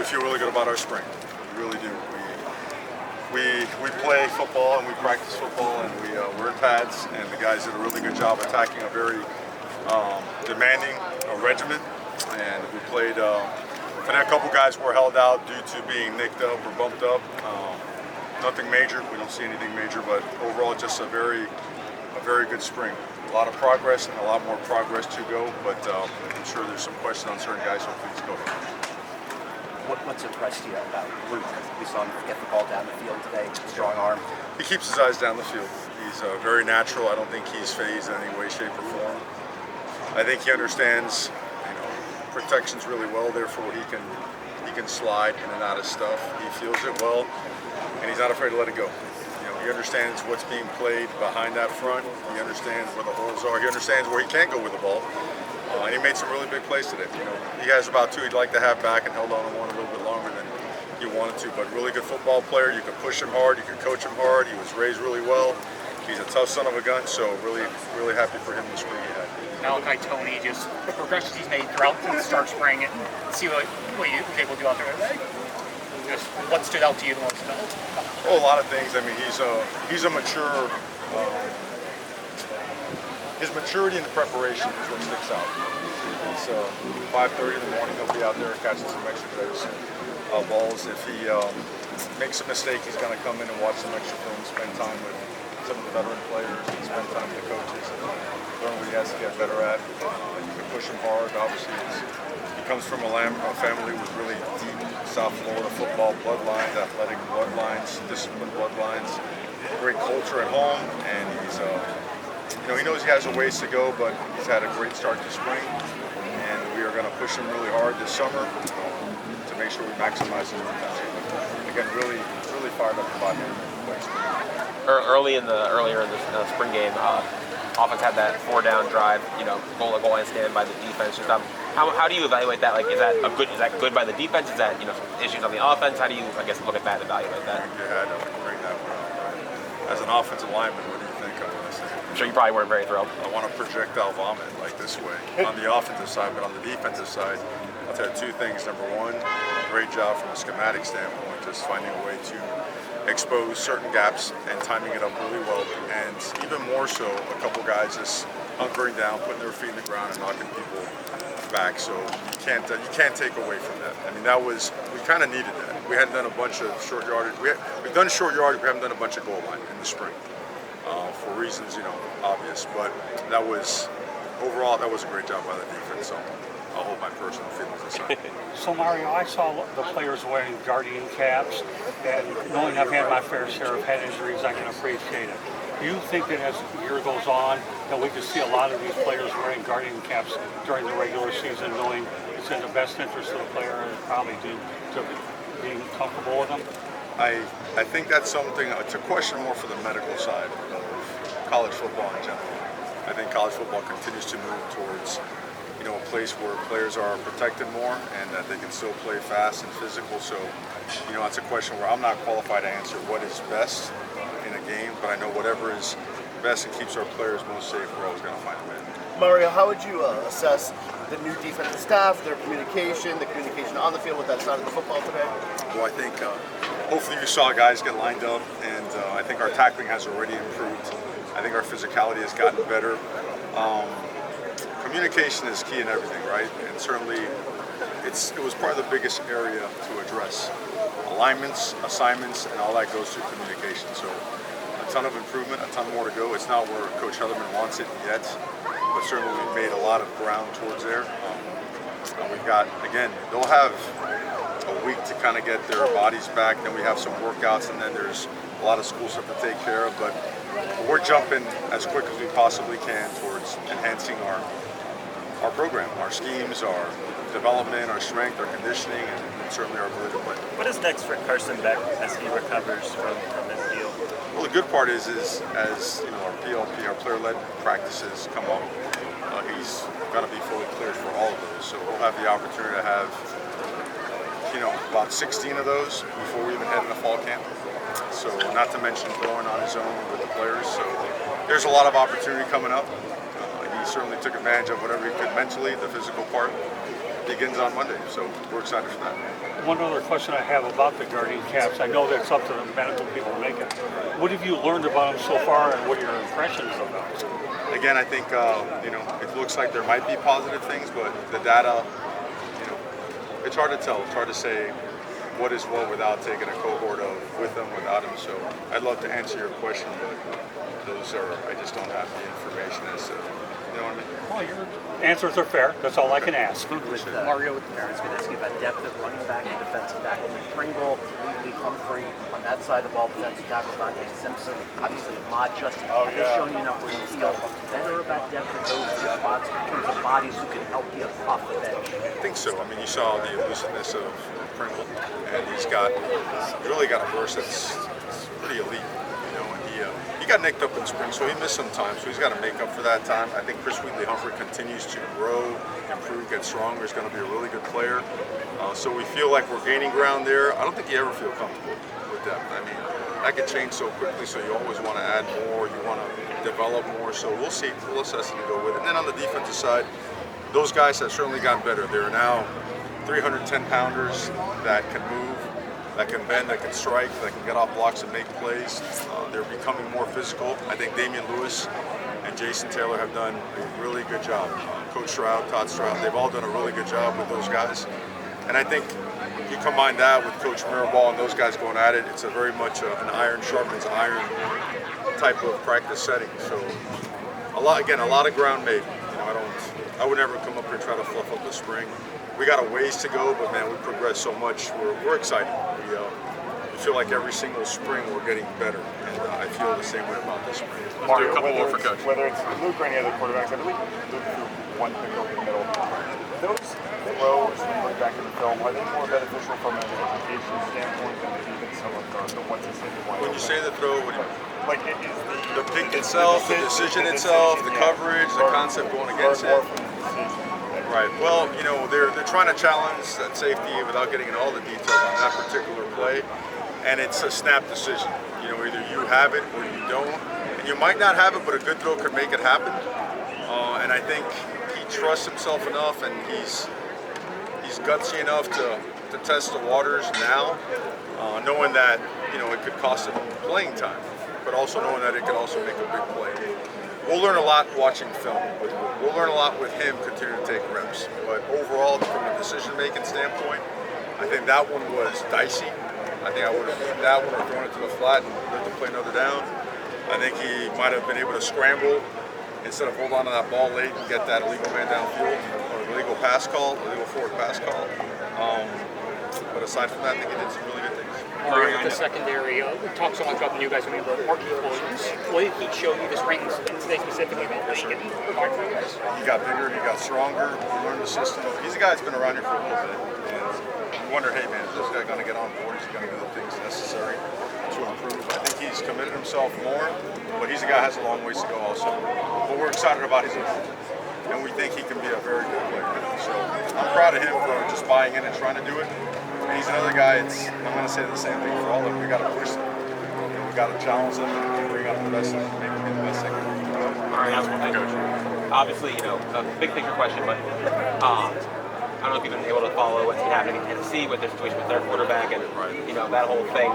feel really good about our spring. We really do. We play football and we practice football and we're in pads, and the guys did a really good job attacking a very demanding regimen. And we played. And a couple guys were held out due to being nicked up or bumped up. Nothing major. We don't see anything major, but overall, just a very good spring. A lot of progress and a lot more progress to go, but I'm sure there's some questions on certain guys, so please go. What's impressed you about Luke? We saw him get the ball down the field today, strong arm. He keeps his eyes down the field. He's very natural. I don't think he's phased in any way, shape, or form. I think he understands, protection's really well, therefore he can slide in and out of stuff. He feels it well, and he's not afraid to let it go. He understands what's being played behind that front. He understands where the holes are. He understands where he can't go with the ball. And he made some really big plays today. He has about two he'd like to have back and held on to one a little bit longer than he wanted to. But really good football player. You can push him hard. You can coach him hard. He was raised really well. He's a tough son of a gun. So really happy for him this spring he had. Malachi Tony, just the progressions he's made throughout the start spring, and see what he was able to do out there today. Just what stood out to you the most? Oh, a lot of things. I mean, he's a mature. His maturity in the preparation is what sticks out. It's 5:30 in the morning. He'll be out there catching some extra balls. If he makes a mistake, he's going to come in and watch some extra film, spend time with some of the veteran players, and spend time with the coaches, and learn what he has to get better at. You can push him hard. Obviously, he comes from a family with really deep South Florida football bloodlines, athletic bloodlines, disciplined bloodlines, great culture at home, and he knows he has a ways to go, but he's had a great start to spring, and we are going to push him really hard this summer to make sure we maximize his potential. Again, really fired up about him. Earlier in the spring game, offense had that 4-down drive, goal line stand by the defense. Just how do you evaluate that? Like, is that good by the defense? Is that issues on the offense? How do you look at that and evaluate that? Yeah, I'd bring that one up. As an offensive lineman, what do you think I'm going to say? I'm sure you probably weren't very thrilled. I want to projectile vomit like this way on the offensive side, but on the defensive side, I'll tell you two things. Number one, great job from a schematic standpoint, just finding a way to expose certain gaps and timing it up really well, and even more so, a couple guys just hunkering down, putting their feet in the ground and knocking people back. So you can't take away from that. I mean, we kind of needed that. We hadn't done a bunch of short yardage. We've done short yardage. We haven't done a bunch of goal line in the spring for reasons obvious. But overall that was a great job by the defense. So I'll hold my personal feelings aside. So Mario, I saw the players wearing Guardian caps, and knowing I've had my fair share of head injuries, I can appreciate it. Do you think that as the year goes on, that we could see a lot of these players wearing Guardian caps during the regular season, knowing it's in the best interest of the player and probably due to being comfortable with them? I think that's something, it's a question more for the medical side of college football in general. I think college football continues to move towards a place where players are protected more and that they can still play fast and physical. So, it's a question where I'm not qualified to answer what is best in a game, but I know whatever is best and keeps our players most safe, we're always going to find a way. Mario, how would you assess the new defensive staff, their communication, the communication on the field with that side of the football today? Well, I think hopefully you saw guys get lined up, and I think our tackling has already improved. I think our physicality has gotten better. Communication is key in everything, right? And certainly it was probably the biggest area to address. Alignments, assignments, and all that goes through communication. So a ton of improvement, a ton more to go. It's not where Coach Hellerman wants it yet, but certainly we've made a lot of ground towards there. And we've got, again, they'll have a week to kind of get their bodies back. Then we have some workouts, and then there's a lot of school stuff to take care of. But we're jumping as quick as we possibly can towards enhancing our program, our schemes, our development, our strength, our conditioning, and certainly our ability to play. What is next for Carson Beck as he recovers from his deal? Well, the good part is as our PLP, our player-led practices come up, he's going to be fully cleared for all of those. So we'll have the opportunity to have about 16 of those before we even head into fall camp. So not to mention throwing on his own with the players. So there's a lot of opportunity coming up. He certainly took advantage of whatever he could mentally, the physical part. begins on Monday. So we're excited for that. One other question I have about the guardian caps. I know that's up to the medical people to make it. What have you learned about them so far, and what are your impressions of them? Again, I think it looks like there might be positive things, but the data, it's hard to tell. It's hard to say what is what without taking a cohort of with them, without them. So I'd love to answer your question, but I just don't have the information as to, you know what I mean? Well, your answers are fair. That's all I can ask. With Mario, with the parents, going to ask you about depth at running back and defensive tackle. Pringle, Lee Humphrey on that side of the ball, defensive tackle Dante Simpson. Obviously, Ahmad just shown you enough where you feel better about depth at those two spots in terms of bodies who can help you off the bench. I think so. I mean, you saw the elusiveness of Pringle, and he's really got a burst that's pretty elite. And he got nicked up in spring, so he missed some time. So he's got to make up for that time. I think Chris Wheatley-Humphrey continues to grow, improve, get stronger. He's going to be a really good player. So we feel like we're gaining ground there. I don't think you ever feel comfortable with depth. I mean, that can change so quickly, so you always want to add more. You want to develop more. So we'll see. We'll assess it and go with it. And then on the defensive side, those guys have certainly gotten better. They're now 310-pounders that can move, that can bend, that can strike, that can get off blocks and make plays. They're becoming more physical. I think Damian Lewis and Jason Taylor have done a really good job. Coach Stroud, Todd Stroud, they've all done a really good job with those guys. And I think you combine that with Coach Mirabal and those guys going at it, it's a very much an iron sharpens iron type of practice setting. So a lot of ground made. I would never come up here and try to fluff up the spring. We got a ways to go, but man, we progressed so much. We're excited. We feel like every single spring we're getting better, and I feel the same way about this spring. Mario, a couple more for Coach. Whether it's Luke or any other quarterbacks, I believe Luke threw one pick over the middle. Those throws, when you look back at the film, are they more beneficial from an education standpoint than even some of the ones that say they want? When you say the throw, what do you mean? Like it is The pick itself, the decision itself, the coverage, the concept going against it. Right. Well, they're trying to challenge that safety without getting into all the details on that particular play, and it's a snap decision. Either you have it or you don't. And you might not have it, but a good throw could make it happen. And I think he trusts himself enough, and he's gutsy enough to test the waters now, knowing that it could cost him playing time, but also knowing that it could also make a big play. We'll learn a lot watching film. We'll learn a lot with him continuing to take reps. But overall, from a decision-making standpoint, I think that one was dicey. I think I would have eaten that one or thrown it to the flat and let them play another down. I think he might have been able to scramble instead of hold on to that ball late and get that illegal man downfield or illegal forward pass call. But aside from that, I think he did some really good things. Mario, the secondary, we talked so much about the new guys. Marquise Williams, what did he show you the strengths today specifically about what he can provide for you guys? He got bigger, he got stronger, he learned the system. He's a guy that's been around here for a little bit. And you wonder, hey man, is this guy going to get on board? Is he going to do the things necessary to improve? I think he's committed himself more, but he's a guy that has a long ways to go also. But we're excited about his improvement. And we think he can be a very good player. So I'm proud of him for just buying in and trying to do it. And he's another guy, I'm going to say the same thing for all of them. We got to push them. We got to challenge them and bring out the best of them, make them be the best they can be. All right, that's one thing, Coach. Obviously, a big picture question, but I don't know if you've been able to follow what's been happening in Tennessee with their situation with their quarterback and that whole thing.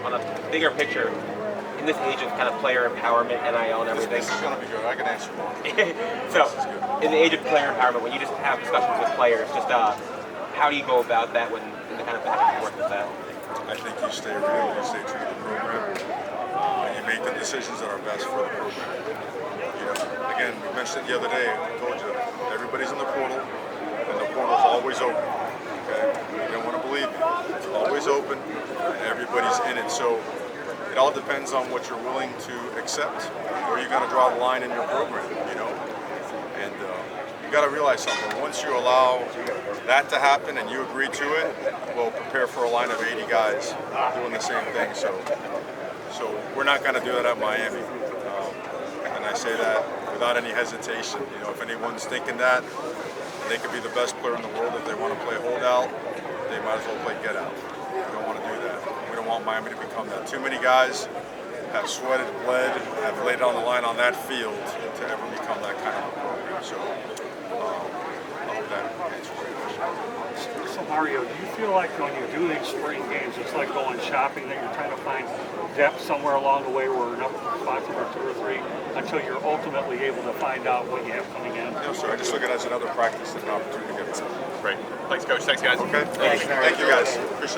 On a bigger picture, in this age of kind of player empowerment, NIL and everything. This is going to be good. I can answer more. So, in the age of player empowerment, when you just have discussions with players, just how do you go about that when the kind of back and forth with that? I think you stay real, you stay true to the program, and you make the decisions that are best for the program. Again, we mentioned it the other day. I told you, everybody's in the portal, and the portal's always open. Okay, you don't want to believe me. It's always open, and everybody's in it. So it all depends on what you're willing to accept, where you're going to draw the line in your program. And you got to realize something. Once you allow that to happen and you agree to it, we'll prepare for a line of 80 guys doing the same thing. So we're not going to do that at Miami. And I say that without any hesitation. If anyone's thinking that, they could be the best player in the world. If they want to play holdout, they might as well play get out. We don't want to do that. We don't want Miami to become that. Too many guys have sweated, bled, have laid it on the line on that field to ever become that kind of a program. So I hope that answers your question. So Mario, do you feel like when you do these spring games, it's like going shopping, that you're trying to find depth somewhere along the way where number spots number 2 or 3 until you're ultimately able to find out what you have coming in? No, sir. I just look at it as another practice and an opportunity to get it. Great. Thanks, Coach. Thanks, guys. Okay. Thank you guys. Appreciate it.